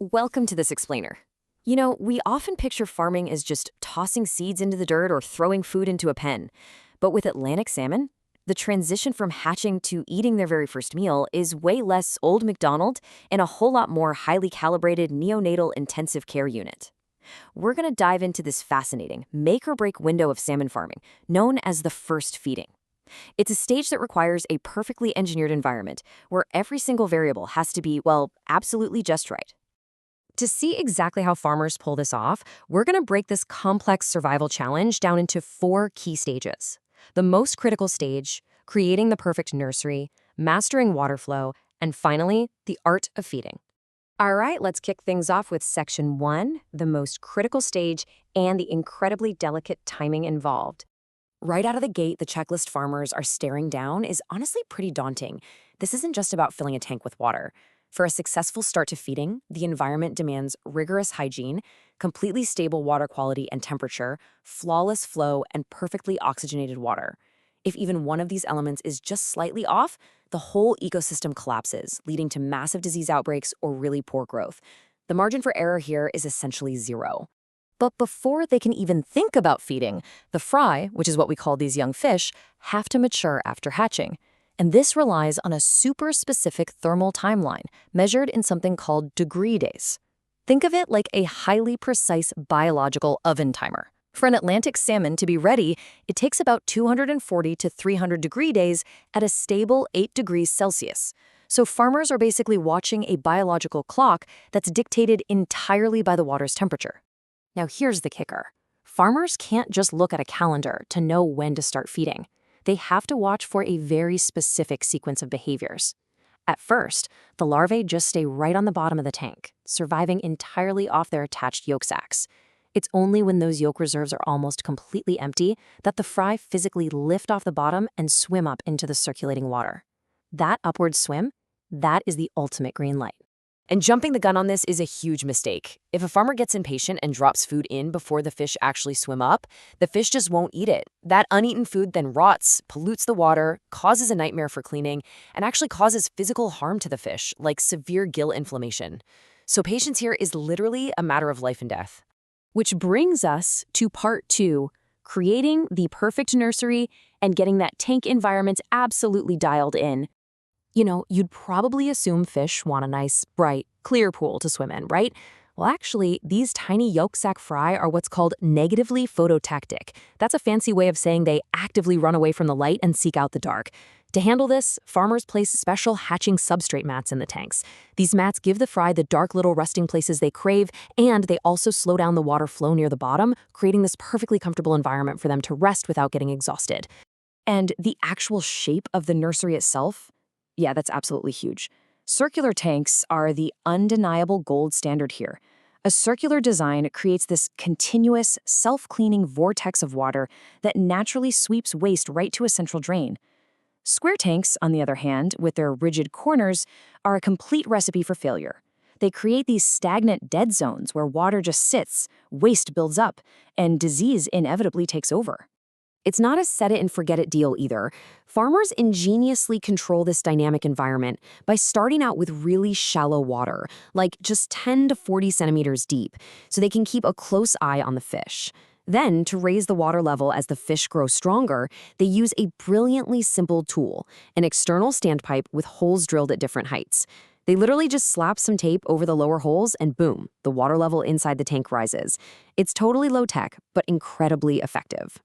Welcome to this explainer. We often picture farming as just tossing seeds into the dirt or throwing food into a pen. But with Atlantic salmon, the transition from hatching to eating their very first meal is way less old McDonald and a whole lot more highly calibrated neonatal intensive care unit. We're going to dive into this fascinating make or break window of salmon farming, known as the first feeding. It's a stage that requires a perfectly engineered environment where every single variable has to be, well, absolutely just right. To see exactly how farmers pull this off, we're going to break this complex survival challenge down into 4 key stages. The most critical stage, creating the perfect nursery, mastering water flow, and finally, the art of feeding. All right, let's kick things off with section 1, the most critical stage and the incredibly delicate timing involved. Right out of the gate, the checklist farmers are staring down is honestly pretty daunting. This isn't just about filling a tank with water. For a successful start to feeding, the environment demands rigorous hygiene, completely stable water quality and temperature, flawless flow, and perfectly oxygenated water. If even one of these elements is just slightly off, the whole ecosystem collapses, leading to massive disease outbreaks or really poor growth. The margin for error here is essentially zero. But before they can even think about feeding, the fry, which is what we call these young fish, have to mature after hatching. And this relies on a super specific thermal timeline, measured in something called degree days. Think of it like a highly precise biological oven timer. For an Atlantic salmon to be ready, it takes about 240 to 300 degree days at a stable 8 degrees Celsius. So farmers are basically watching a biological clock that's dictated entirely by the water's temperature. Now here's the kicker. Farmers can't just look at a calendar to know when to start feeding. They have to watch for a very specific sequence of behaviors. At first, the larvae just stay right on the bottom of the tank, surviving entirely off their attached yolk sacs. It's only when those yolk reserves are almost completely empty that the fry physically lift off the bottom and swim up into the circulating water. That upward swim, that is the ultimate green light. And jumping the gun on this is a huge mistake. If a farmer gets impatient and drops food in before the fish actually swim up, the fish just won't eat it. That uneaten food then rots, pollutes the water, causes a nightmare for cleaning, and actually causes physical harm to the fish, like severe gill inflammation. So patience here is literally a matter of life and death. Which brings us to part 2, creating the perfect nursery and getting that tank environment absolutely dialed in. You'd probably assume fish want a nice, bright, clear pool to swim in, right? Well, actually, these tiny yolk-sac fry are what's called negatively phototactic. That's a fancy way of saying they actively run away from the light and seek out the dark. To handle this, farmers place special hatching substrate mats in the tanks. These mats give the fry the dark little resting places they crave, and they also slow down the water flow near the bottom, creating this perfectly comfortable environment for them to rest without getting exhausted. And the actual shape of the nursery itself? Yeah, that's absolutely huge. Circular tanks are the undeniable gold standard here. A circular design creates this continuous, self-cleaning vortex of water that naturally sweeps waste right to a central drain. Square tanks, on the other hand, with their rigid corners, are a complete recipe for failure. They create these stagnant dead zones where water just sits, waste builds up, and disease inevitably takes over. It's not a set-it-and-forget-it deal either. Farmers ingeniously control this dynamic environment by starting out with really shallow water, like just 10 to 40 centimeters deep, so they can keep a close eye on the fish. Then, to raise the water level as the fish grow stronger, they use a brilliantly simple tool, an external standpipe with holes drilled at different heights. They literally just slap some tape over the lower holes and boom, the water level inside the tank rises. It's totally low-tech, but incredibly effective.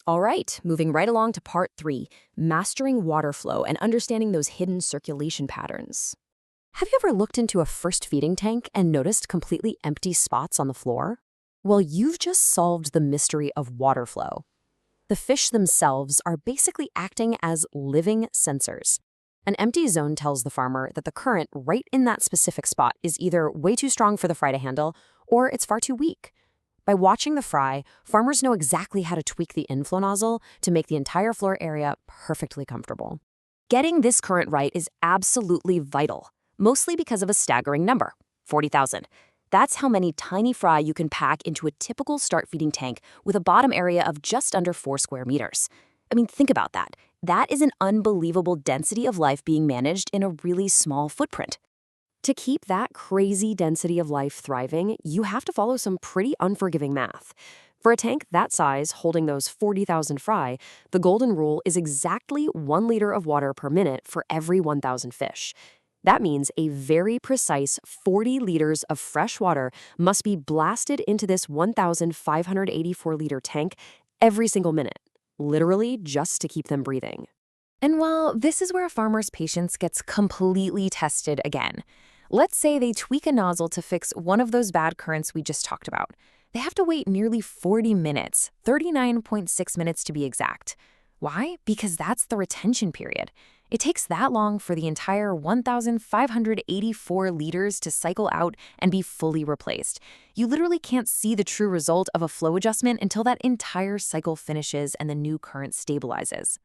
All right, moving right along to part 3, mastering water flow and understanding those hidden circulation patterns. Have you ever looked into a first feeding tank and noticed completely empty spots on the floor? Well, you've just solved the mystery of water flow. The fish themselves are basically acting as living sensors. An empty zone tells the farmer that the current right in that specific spot is either way too strong for the fry to handle or it's far too weak. By watching the fry, farmers know exactly how to tweak the inflow nozzle to make the entire floor area perfectly comfortable. Getting this current right is absolutely vital, mostly because of a staggering number, 40,000. That's how many tiny fry you can pack into a typical start feeding tank with a bottom area of just under 4 square meters. I mean, think about that. That is an unbelievable density of life being managed in a really small footprint. To keep that crazy density of life thriving, you have to follow some pretty unforgiving math. For a tank that size, holding those 40,000 fry, the golden rule is exactly 1 liter of water per minute for every 1,000 fish. That means a very precise 40 liters of fresh water must be blasted into this 1,584-liter tank every single minute, literally just to keep them breathing. And while this is where a farmer's patience gets completely tested again. Let's say they tweak a nozzle to fix one of those bad currents we just talked about. They have to wait nearly 40 minutes, 39.6 minutes to be exact. Why? Because that's the retention period. It takes that long for the entire 1,584 liters to cycle out and be fully replaced. You literally can't see the true result of a flow adjustment until that entire cycle finishes and the new current stabilizes.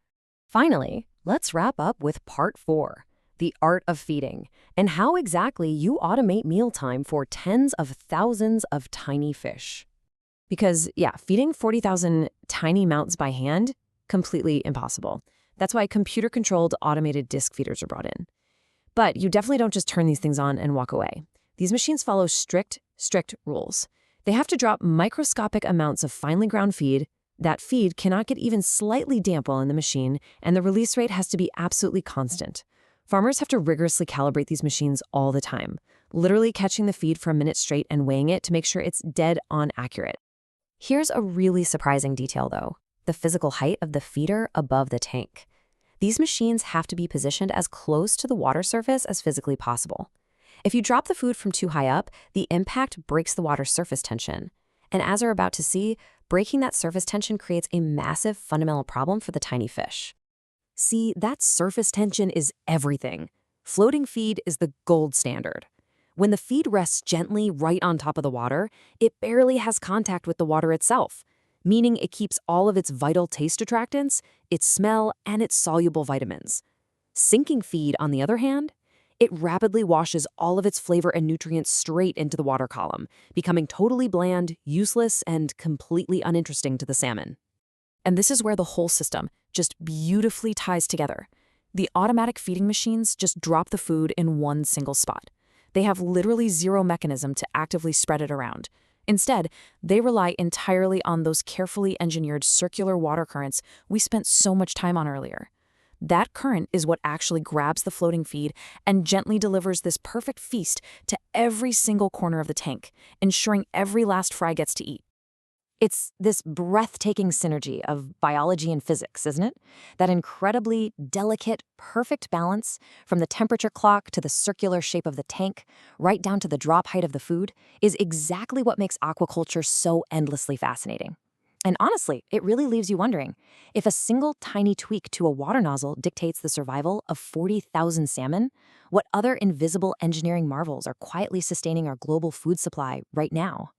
Finally, let's wrap up with part 4, the art of feeding, and how exactly you automate mealtime for tens of thousands of tiny fish. Because, yeah, feeding 40,000 tiny mounts by hand, completely impossible. That's why computer-controlled automated disc feeders are brought in. But you definitely don't just turn these things on and walk away. These machines follow strict rules. They have to drop microscopic amounts of finely ground feed. That feed cannot get even slightly damp while in the machine, and the release rate has to be absolutely constant. Farmers have to rigorously calibrate these machines all the time, literally catching the feed for a minute straight and weighing it to make sure it's dead-on accurate. Here's a really surprising detail, though: the physical height of the feeder above the tank. These machines have to be positioned as close to the water surface as physically possible. If you drop the food from too high up, the impact breaks the water surface tension. And as we're about to see, breaking that surface tension creates a massive fundamental problem for the tiny fish. See, that surface tension is everything. Floating feed is the gold standard. When the feed rests gently right on top of the water, it barely has contact with the water itself, meaning it keeps all of its vital taste attractants, its smell, and its soluble vitamins. Sinking feed, on the other hand, it rapidly washes all of its flavor and nutrients straight into the water column, becoming totally bland, useless, and completely uninteresting to the salmon. And this is where the whole system just beautifully ties together. The automatic feeding machines just drop the food in one single spot. They have literally zero mechanism to actively spread it around. Instead, they rely entirely on those carefully engineered circular water currents we spent so much time on earlier. That current is what actually grabs the floating feed and gently delivers this perfect feast to every single corner of the tank, ensuring every last fry gets to eat. It's this breathtaking synergy of biology and physics, isn't it? That incredibly delicate, perfect balance, from the temperature clock to the circular shape of the tank, right down to the drop height of the food, is exactly what makes aquaculture so endlessly fascinating. And honestly, it really leaves you wondering, if a single tiny tweak to a water nozzle dictates the survival of 40,000 salmon, what other invisible engineering marvels are quietly sustaining our global food supply right now?